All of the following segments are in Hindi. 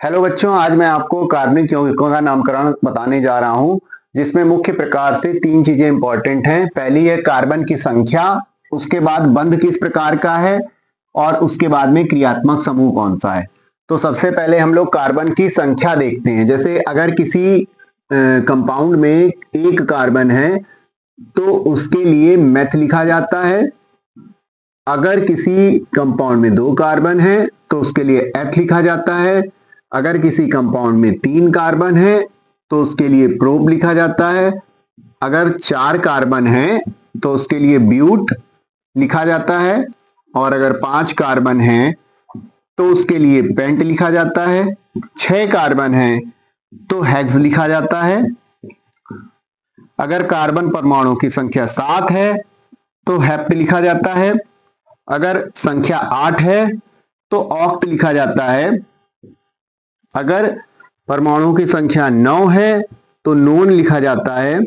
हेलो बच्चों, आज मैं आपको कार्बनिक यौगिकों का नामकरण बताने जा रहा हूं, जिसमें मुख्य प्रकार से तीन चीजें इंपॉर्टेंट हैं। पहली है कार्बन की संख्या, उसके बाद बंध किस प्रकार का है और उसके बाद में क्रियात्मक समूह कौन सा है। तो सबसे पहले हम लोग कार्बन की संख्या देखते हैं। जैसे अगर किसी कंपाउंड में एक कार्बन है तो उसके लिए मेथ लिखा जाता है। अगर किसी कंपाउंड में दो कार्बन है तो उसके लिए एथ लिखा जाता है। अगर किसी कंपाउंड में तीन कार्बन है तो उसके लिए प्रोप लिखा जाता है। अगर चार कार्बन है तो उसके लिए ब्यूट लिखा जाता है। और अगर पांच कार्बन है तो उसके लिए पेंट लिखा जाता है। छह कार्बन है तो हेक्स लिखा जाता है। अगर कार्बन परमाणु की संख्या 7 है तो हेप्ट लिखा जाता है। अगर संख्या 8 है तो ऑक्ट लिखा जाता है। अगर परमाणु की संख्या 9 है तो नोन लिखा जाता है।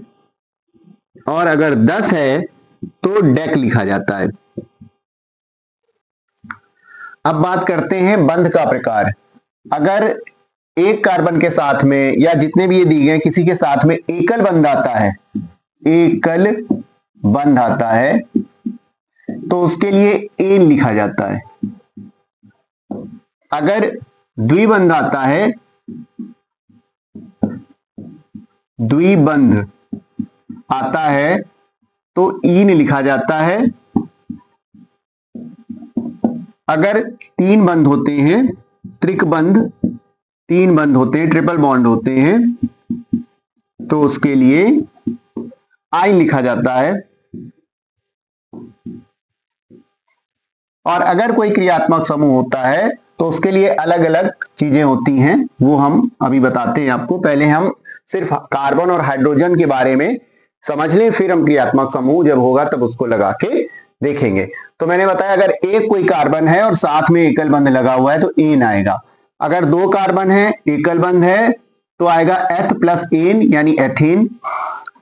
और अगर 10 है तो डेक लिखा जाता है। अब बात करते हैं बंध का प्रकार। अगर एक कार्बन के साथ में या जितने भी ये दिए गए किसी के साथ में एकल बंध आता है, एकल बंध आता है तो उसके लिए एन लिखा जाता है। अगर द्विबंध आता है, द्विबंध आता है तो ईन लिखा जाता है। अगर तीन बंध होते हैं, त्रिकबंध, तीन बंध होते हैं, ट्रिपल बॉन्ड होते हैं, तो उसके लिए आइन लिखा जाता है। और अगर कोई क्रियात्मक समूह होता है तो उसके लिए अलग अलग चीजें होती हैं, वो हम अभी बताते हैं आपको। पहले हम सिर्फ कार्बन और हाइड्रोजन के बारे में समझ लें, फिर हम क्रियात्मक समूह जब होगा तब उसको लगा के देखेंगे। तो मैंने बताया अगर एक कोई कार्बन है और साथ में एकल बंध लगा हुआ है तो एन आएगा। अगर दो कार्बन है, एकल बंध है, तो आएगा एथ प्लस एन यानी एथेन।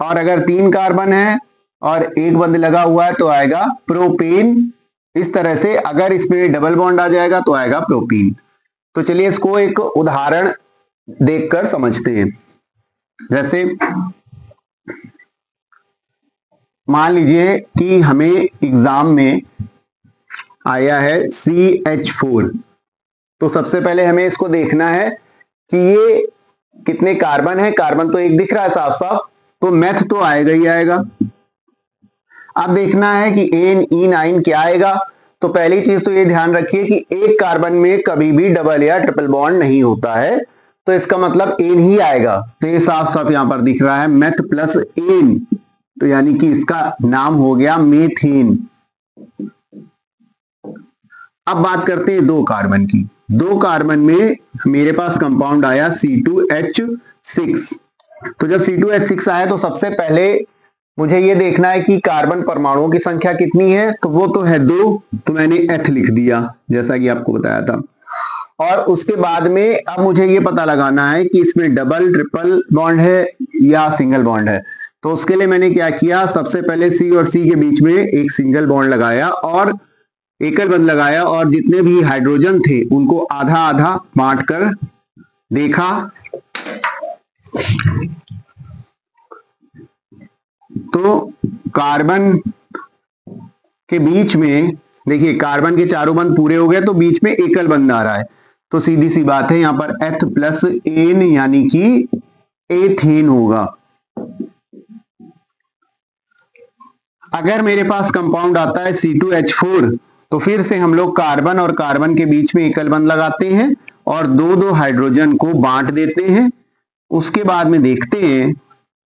और अगर तीन कार्बन है और एक बंध लगा हुआ है तो आएगा प्रोपेन। इस तरह से अगर इसमें डबल बॉन्ड आ जाएगा तो आएगा प्रोपीन। तो चलिए इसको एक उदाहरण देखकर समझते हैं। जैसे मान लीजिए कि हमें एग्जाम में आया है CH4, तो सबसे पहले हमें इसको देखना है कि ये कितने कार्बन है। कार्बन तो एक दिख रहा है साफ साफ, तो मेथ तो आएगा ही आएगा। अब देखना है कि एन ईन आइन क्या आएगा। तो पहली चीज तो ये ध्यान रखिए कि एक कार्बन में कभी भी डबल या ट्रिपल बॉन्ड नहीं होता है, तो इसका मतलब एन ही आएगा। तो ये साफ साफ यहां पर दिख रहा है मेथ प्लस एन, तो यानी कि इसका नाम हो गया मीथेन। अब बात करते हैं दो कार्बन की। दो कार्बन में मेरे पास कंपाउंड आया C2H6। तो जब C2H6 आया तो सबसे पहले मुझे ये देखना है कि कार्बन परमाणुओं की संख्या कितनी है। तो वो तो है 2, तो मैंने एथ लिख दिया जैसा कि आपको बताया था। और उसके बाद में अब मुझे ये पता लगाना है कि इसमें डबल ट्रिपल बॉन्ड है या सिंगल बॉन्ड है। तो उसके लिए मैंने क्या किया, सबसे पहले C और C के बीच में एक सिंगल बॉन्ड लगाया और एकल बंध लगाया, और जितने भी हाइड्रोजन थे उनको आधा आधा बांट कर देखा। तो कार्बन के बीच में देखिए, कार्बन के चारों बंध पूरे हो गए तो बीच में एकल बंध आ रहा है। तो सीधी सी बात है, यहां पर एथ प्लस एन यानी कि एथेन होगा। अगर मेरे पास कंपाउंड आता है C2H4, तो फिर से हम लोग कार्बन और कार्बन के बीच में एकल बंध लगाते हैं और दो दो हाइड्रोजन को बांट देते हैं। उसके बाद में देखते हैं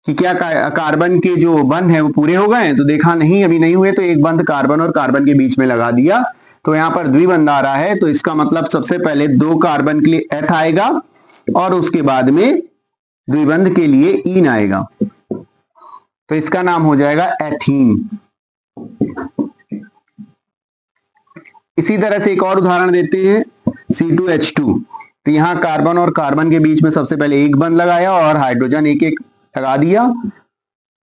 कि क्या कार्बन के जो बंध है वो पूरे हो गए हैं। तो देखा नहीं, अभी नहीं हुए, तो एक बंध कार्बन और कार्बन के बीच में लगा दिया। तो यहाँ पर द्विबंध आ रहा है, तो इसका मतलब सबसे पहले दो कार्बन के लिए एथ आएगा और उसके बाद में द्विबंध के लिए ईन आएगा। तो इसका नाम हो जाएगा एथीन। इसी तरह से एक और उदाहरण देते हैं, C2H2। तो यहां कार्बन और कार्बन के बीच में सबसे पहले एक बंध लगाया और हाइड्रोजन एक एक लगा दिया।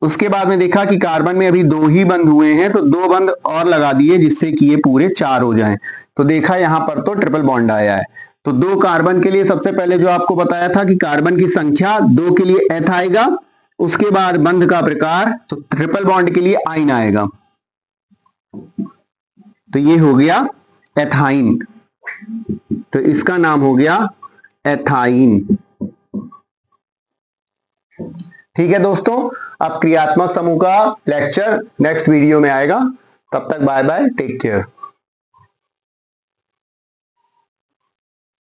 उसके बाद में देखा कि कार्बन में अभी दो ही बंध हुए हैं, तो दो बंध और लगा दिए जिससे कि ये पूरे 4 हो जाएं। तो देखा यहां पर तो ट्रिपल बॉन्ड आया है। तो 2 कार्बन के लिए सबसे पहले जो आपको बताया था कि कार्बन की संख्या 2 के लिए एथ आएगा, उसके बाद बंध का प्रकार तो ट्रिपल बॉन्ड के लिए आइन आएगा, तो ये हो गया एथाइन, तो इसका नाम हो गया एथाइन। ठीक है दोस्तों, अब क्रियात्मक समूह का लेक्चर नेक्स्ट वीडियो में आएगा, तब तक बाय बाय, टेक केयर।